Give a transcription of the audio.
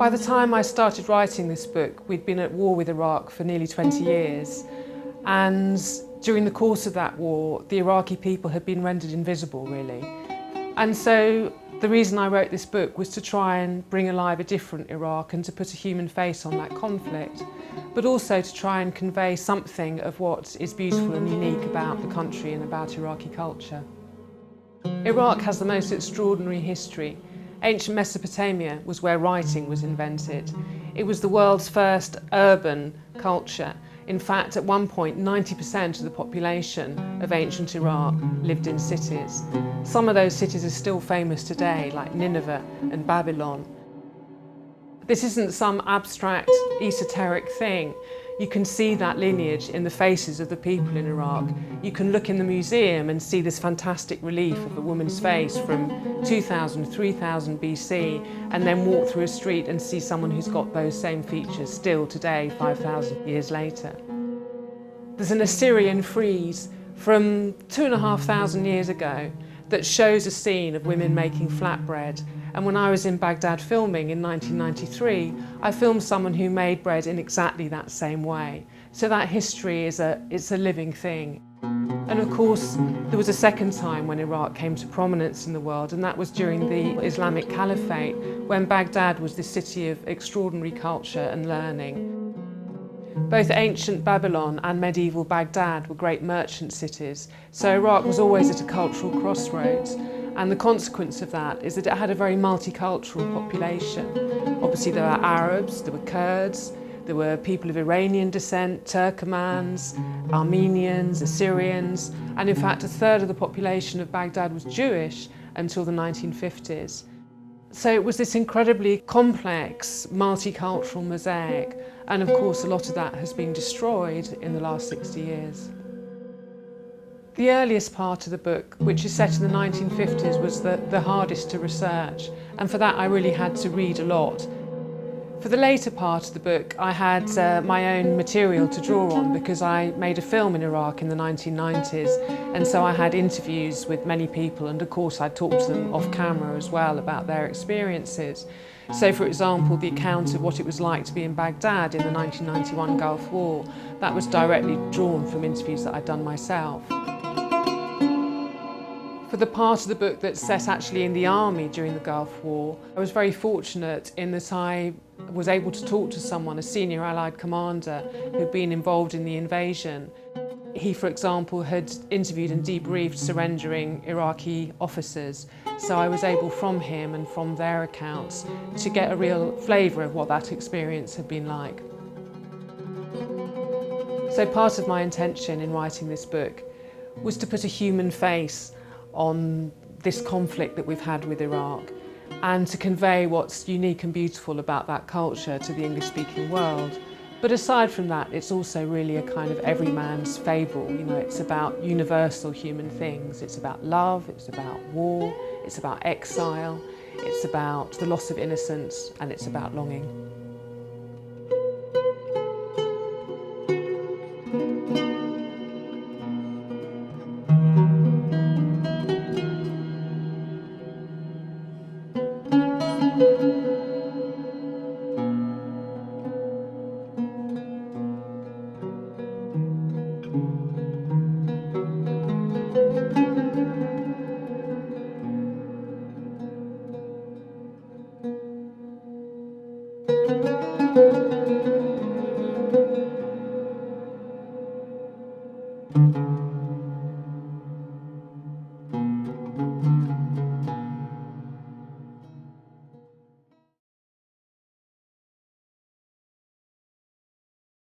By the time I started writing this book, we'd been at war with Iraq for nearly 20 years. And during the course of that war, the Iraqi people had been rendered invisible, really. And so the reason I wrote this book was to try and bring alive a different Iraq and to put a human face on that conflict, but also to try and convey something of what is beautiful and unique about the country and about Iraqi culture. Iraq has the most extraordinary history. Ancient Mesopotamia was where writing was invented. It was the world's first urban culture. In fact, at one point, 90% of the population of ancient Iraq lived in cities. Some of those cities are still famous today, like Nineveh and Babylon. This isn't some abstract, esoteric thing. You can see that lineage in the faces of the people in Iraq. You can look in the museum and see this fantastic relief of a woman's face from 2000, 3000 BC, and then walk through a street and see someone who's got those same features still today, 5,000 years later. There's an Assyrian frieze from 2,500 years ago that shows a scene of women making flatbread. And when I was in Baghdad filming in 1993, I filmed someone who made bread in exactly that same way. So that history it's a living thing. And of course, there was a second time when Iraq came to prominence in the world, and that was during the Islamic Caliphate, when Baghdad was this city of extraordinary culture and learning. Both ancient Babylon and medieval Baghdad were great merchant cities, so Iraq was always at a cultural crossroads. And the consequence of that is that it had a very multicultural population. Obviously there were Arabs, there were Kurds, there were people of Iranian descent, Turkomans, Armenians, Assyrians, and in fact a third of the population of Baghdad was Jewish until the 1950s. So it was this incredibly complex, multicultural mosaic, and of course a lot of that has been destroyed in the last 60 years. The earliest part of the book, which is set in the 1950s, was the hardest to research, and for that I really had to read a lot. For the later part of the book, I had my own material to draw on because I made a film in Iraq in the 1990s, and so I had interviews with many people, and of course I talked to them off camera as well about their experiences. So for example, the account of what it was like to be in Baghdad in the 1991 Gulf War, that was directly drawn from interviews that I'd done myself. For the part of the book that's set actually in the army during the Gulf War, I was very fortunate in that I was able to talk to someone, a senior Allied commander who'd been involved in the invasion. He, for example, had interviewed and debriefed surrendering Iraqi officers, so I was able from him and from their accounts to get a real flavour of what that experience had been like. So part of my intention in writing this book was to put a human face on this conflict that we've had with Iraq and to convey what's unique and beautiful about that culture to the English-speaking world. But aside from that, it's also really a kind of everyman's fable. You know, it's about universal human things. It's about love, it's about war, it's about exile, it's about the loss of innocence, and it's about longing.